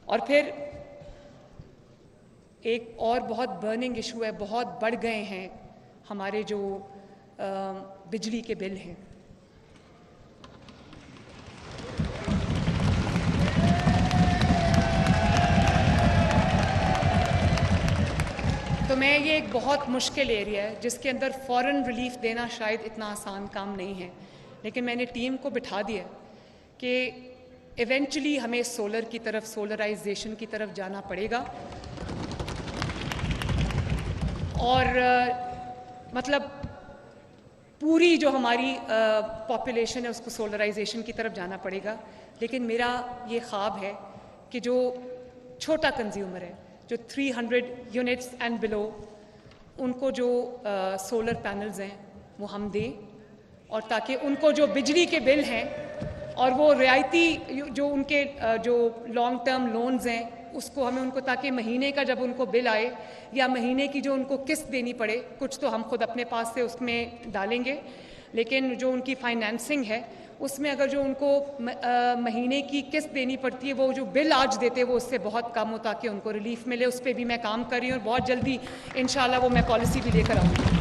और फिर एक और बहुत बर्निंग इशू है, बहुत बढ़ गए हैं हमारे जो बिजली के बिल हैं। तो मैं ये एक बहुत मुश्किल एरिया है जिसके अंदर फ़ौरन रिलीफ देना शायद इतना आसान काम नहीं है, लेकिन मैंने टीम को बिठा दिया कि इवेंचुअली हमें सोलर की तरफ, सोलराइजेशन की तरफ जाना पड़ेगा। और मतलब पूरी जो हमारी पॉपुलेशन है उसको सोलराइजेशन की तरफ जाना पड़ेगा। लेकिन मेरा ये ख्वाब है कि जो छोटा कंज्यूमर है, जो 300 यूनिट्स एंड बिलो, उनको जो सोलर पैनल्स हैं वो हम दें, और ताकि उनको जो बिजली के बिल हैं और वो रियायती जो उनके जो लॉन्ग टर्म लोन्स हैं उसको हमें उनको, ताकि महीने का जब उनको बिल आए या महीने की जो उनको किस्त देनी पड़े, कुछ तो हम खुद अपने पास से उसमें डालेंगे, लेकिन जो उनकी फाइनेंसिंग है उसमें अगर जो उनको महीने की किस्त देनी पड़ती है वो जो बिल आज देते हैं वो उससे बहुत कम हो, ताकि उनको रिलीफ मिले। उस पर भी मैं काम कर रही हूँ और बहुत जल्दी इंशाल्लाह वो मैं पॉलिसी भी लेकर आऊँगी।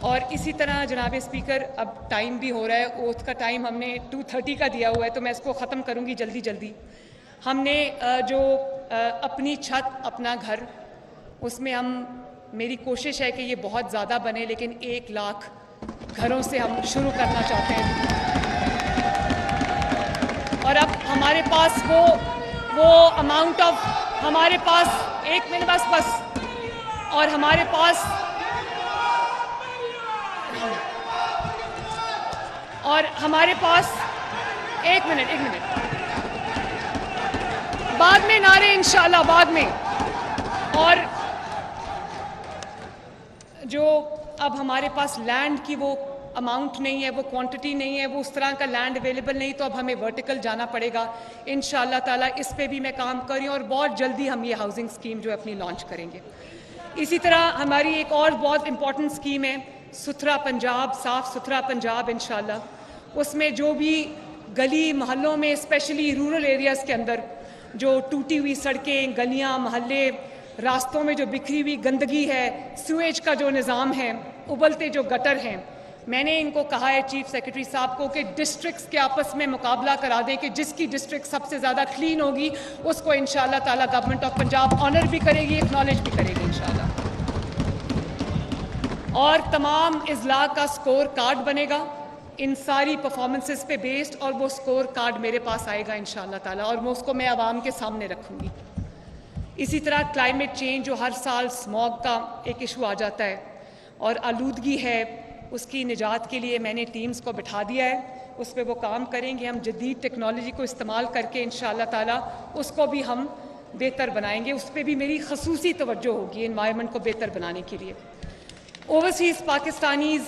और इसी तरह जनाब स्पीकर, अब टाइम भी हो रहा है, ओथ का टाइम हमने 2:30 का दिया हुआ है, तो मैं इसको ख़त्म करूँगी जल्दी जल्दी। हमने जो अपनी छत, अपना घर, उसमें मेरी कोशिश है कि ये बहुत ज़्यादा बने, लेकिन 1 लाख घरों से हम शुरू करना चाहते हैं। और अब हमारे पास वो अमाउंट ऑफ, हमारे पास 1 मिनट बस, और हमारे पास एक मिनट बाद में नारे इंशाल्लाह बाद में। और जो अब हमारे पास लैंड की वो अमाउंट नहीं है, वो क्वांटिटी नहीं है, वो उस तरह का लैंड अवेलेबल नहीं, तो अब हमें वर्टिकल जाना पड़ेगा इंशाल्लाह ताला। इस पे भी मैं काम कर रही हूँ और बहुत जल्दी हम ये हाउसिंग स्कीम जो अपनी लॉन्च करेंगे। इसी तरह हमारी एक और बहुत इंपॉर्टेंट स्कीम है सुथरा पंजाब, साफ़ सुथरा पंजाब इंशाल्लाह। उसमें जो भी गली मोहल्लों में, स्पेशली रूरल एरियाज़ के अंदर जो टूटी हुई सड़कें, गलियां, मोहल्ले, रास्तों में जो बिखरी हुई गंदगी है, सीवेज का जो निज़ाम है, उबलते जो गटर हैं, मैंने इनको कहा है चीफ सेक्रेटरी साहब को कि डिस्ट्रिक्ट्स के आपस में मुकाबला करा दें कि जिसकी डिस्ट्रिक्ट सबसे ज़्यादा क्लीन होगी उसको इंशाल्लाह ताला गवर्नमेंट ऑफ पंजाब ऑनर भी करेगी, एक्नॉलेज भी करेगी इंशाल्लाह। और तमाम इजला का स्कोर कार्ड बनेगा इन सारी परफॉर्मेंसेस पे बेस्ड, और वो स्कोर कार्ड मेरे पास आएगा इंशाल्लाह ताला, और मैं उसको आवाम के सामने रखूँगी। इसी तरह क्लाइमेट चेंज, जो हर साल स्मॉग का एक इशू आ जाता है और आलूदगी है, उसकी निजात के लिए मैंने टीम्स को बिठा दिया है, उस पर वो काम करेंगे। हम जदीद टेक्नोलॉजी को इस्तेमाल करके इंशाल्लाह ताला उसको भी हम बेहतर बनाएंगे। उस पर भी मेरी खसूसी तवज्जो होगी एनवायरनमेंट को बेहतर बनाने के लिए। ओवरसीज़ पाकिस्तानीज़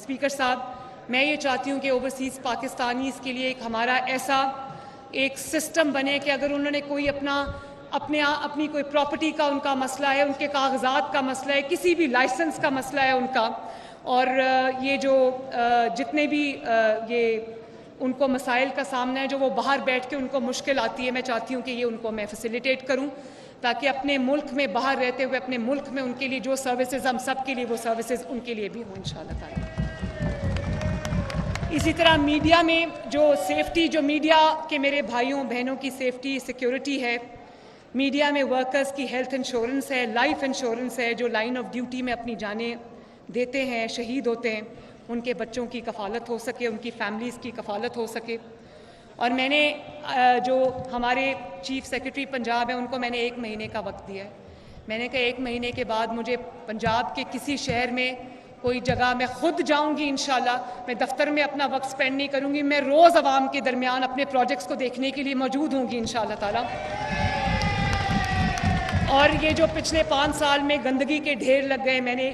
स्पीकर साहब, मैं ये चाहती हूँ कि ओवरसीज़ पाकिस्तानीज़ के लिए एक हमारा ऐसा एक सिस्टम बने कि अगर उन्होंने कोई अपनी कोई प्रॉपर्टी का उनका मसला है, उनके कागजात का मसला है, किसी भी लाइसेंस का मसला है उनका, और ये जो जितने भी ये उनको मसाइल का सामना है, जो वो बाहर बैठ के उनको मुश्किल आती है, मैं चाहती हूँ कि ये उनको मैं फैसिलिटेट करूँ, ताकि अपने मुल्क में बाहर रहते हुए अपने मुल्क में उनके लिए जो सर्विसेज हम सब के लिए, वो सर्विसेज उनके लिए भी हों इंशाल्लाह ताला। इसी तरह मीडिया में जो सेफ्टी, जो मीडिया के मेरे भाइयों बहनों की सेफ्टी सिक्योरिटी है, मीडिया में वर्कर्स की हेल्थ इंश्योरेंस है, लाइफ इंश्योरेंस है, जो लाइन ऑफ ड्यूटी में अपनी जानें देते हैं, शहीद होते हैं, उनके बच्चों की कफ़ालत हो सके, उनकी फैमिलीज़ की कफ़ालत हो सके। और मैंने जो हमारे चीफ सेक्रेटरी पंजाब हैं उनको मैंने 1 महीने का वक्त दिया है। मैंने कहा 1 महीने के बाद मुझे पंजाब के किसी शहर में कोई जगह मैं खुद जाऊंगी इंशाल्लाह, मैं दफ्तर में अपना वक्त स्पेंड नहीं करूंगी, मैं रोज़ आवाम के दरमियान अपने प्रोजेक्ट्स को देखने के लिए मौजूद होंगी इंशाल्लाह ताला। और ये जो पिछले 5 साल में गंदगी के ढेर लग गए, मैंने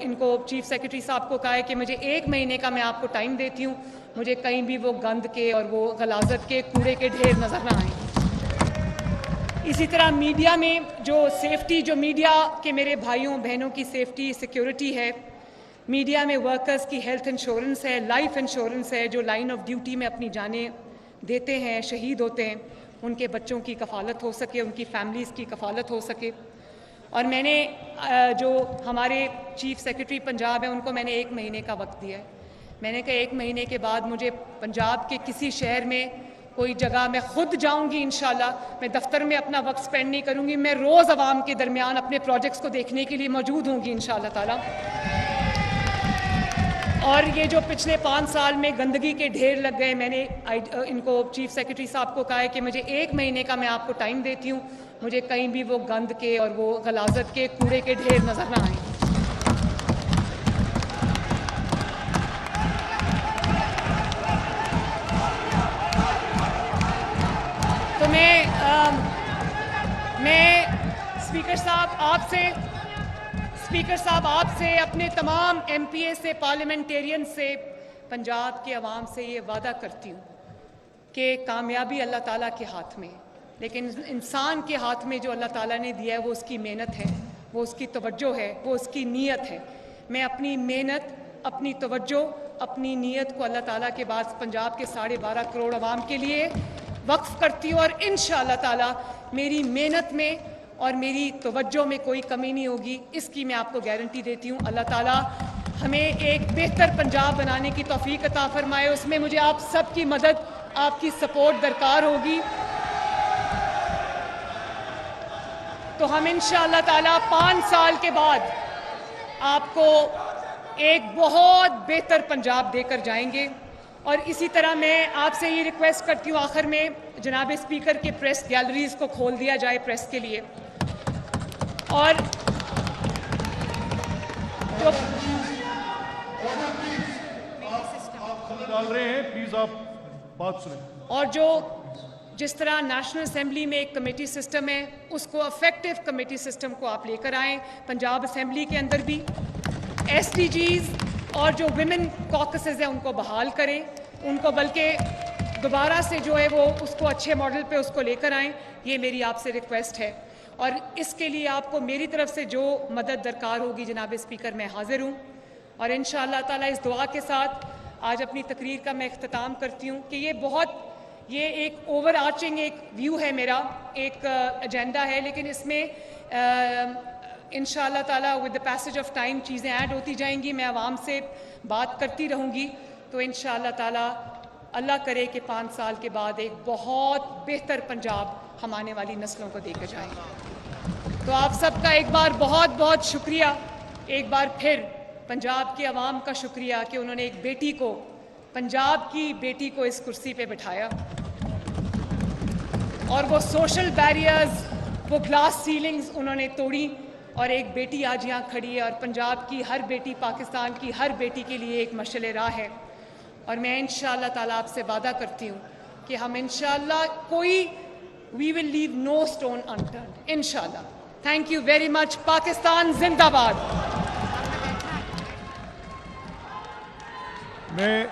इनको चीफ सेक्रेटरी साहब को कहा है कि मुझे 1 महीने का मैं आपको टाइम देती हूँ, मुझे कहीं भी वो गंद के और वो गलाजत के कूड़े के ढेर नज़र ना आए। इसी तरह मीडिया में जो सेफ्टी, जो मीडिया के मेरे भाइयों बहनों की सेफ्टी सिक्योरिटी है, मीडिया में वर्कर्स की हेल्थ इंश्योरेंस है, लाइफ इंश्योरेंस है, जो लाइन ऑफ ड्यूटी में अपनी जानें देते हैं, शहीद होते हैं, उनके बच्चों की कफ़ालत हो सके, उनकी फैमिलीज़ की कफ़ालत हो सके। और मैंने जो हमारे चीफ सेक्रेटरी पंजाब हैं उनको मैंने 1 महीने का वक्त दिया है। मैंने कहा 1 महीने के बाद मुझे पंजाब के किसी शहर में कोई जगह मैं खुद जाऊंगी इंशाल्लाह। मैं दफ्तर में अपना वक्त स्पेंड नहीं करूंगी, मैं रोज़ आवाम के दरमियान अपने प्रोजेक्ट्स को देखने के लिए मौजूद होंगी इंशाल्लाह ताला। और ये जो पिछले 5 साल में गंदगी के ढेर लग गए, मैंने इनको चीफ सेक्रेटरी साहब को कहा है कि मुझे 1 महीने का मैं आपको टाइम देती हूँ, मुझे कहीं भी वो गंद के और वो गलाजत के कूड़े के ढेर नज़र ना आए। तो मैं स्पीकर साहब आपसे अपने तमाम MPA से, पार्लियामेंटेरियन से, पंजाब के अवाम से ये वादा करती हूँ कि कामयाबी अल्लाह ताला के हाथ में है, लेकिन इंसान के हाथ में जो अल्लाह ताला ने दिया है वो उसकी मेहनत है, वो उसकी तवज्जो है, वो उसकी नीयत है। मैं अपनी मेहनत, अपनी तवज्जो, अपनी नीयत को अल्लाह ताला के बाद पंजाब के 12.5 करोड़ अवाम के लिए वक्फ करती हूँ। और इंशाअल्लाह ताला मेरी मेहनत में और मेरी तवज्जो में कोई कमी नहीं होगी, इसकी मैं आपको गारंटी देती हूँ। अल्लाह ताला हमें एक बेहतर पंजाब बनाने की तौफीक अता फरमाए। उसमें मुझे आप सबकी मदद, आपकी सपोर्ट दरकार होगी। तो हम इंशाअल्लाह ताला 5 साल के बाद आपको एक बहुत बेहतर पंजाब देकर जाएंगे। और इसी तरह मैं आपसे ये रिक्वेस्ट करती हूँ, आखिर में जनाब स्पीकर के प्रेस गैलरीज को खोल दिया जाए प्रेस के लिए। और जो डाल रहे हैं, प्लीज आप बात सुनें। और जो जिस तरह नेशनल असेंबली में एक कमेटी सिस्टम है, उसको इफेक्टिव कमेटी सिस्टम को आप लेकर आएँ। पंजाब असेंबली के अंदर भी SDGs और जो विमेन कॉकसेस हैं उनको बहाल करें, उनको बल्कि दोबारा से जो है वो उसको अच्छे मॉडल पे उसको लेकर आएँ। ये मेरी आपसे रिक्वेस्ट है। और इसके लिए आपको मेरी तरफ से जो मदद दरकार होगी जनाब स्पीकर, मैं हाजिर हूँ। और इंशाअल्लाह ताला इस दुआ के साथ आज अपनी तकरीर का मैं इख्तिताम करती हूँ कि ये एक ओवर आर्चिंग एक व्यू है मेरा, एक एजेंडा है, लेकिन इसमें इंशाअल्लाह ताला with the passage of time चीज़ें ऐड होती जाएंगी। मैं आवाम से बात करती रहूँगी। तो इंशाअल्लाह ताला अल्लाह करे कि 5 साल के बाद एक बहुत बेहतर पंजाब हम आने वाली नस्लों को देकर जाएंगे। तो आप सबका एक बार बहुत बहुत शुक्रिया, एक बार फिर पंजाब के अवाम का शुक्रिया कि उन्होंने एक बेटी को, पंजाब की बेटी को इस कुर्सी पे बिठाया। और वो सोशल बैरियर्स, वो ग्लास सीलिंग्स उन्होंने तोड़ी और एक बेटी आज यहाँ खड़ी है। और पंजाब की हर बेटी, पाकिस्तान की हर बेटी के लिए एक मशअल राह है। और मैं इंशाअल्लाह ताला आपसे वादा करती हूँ कि हम इंशाअल्लाह we will leave no stone unturned इंशाअल्लाह। Thank you very much. Pakistan जिंदाबाद। मैं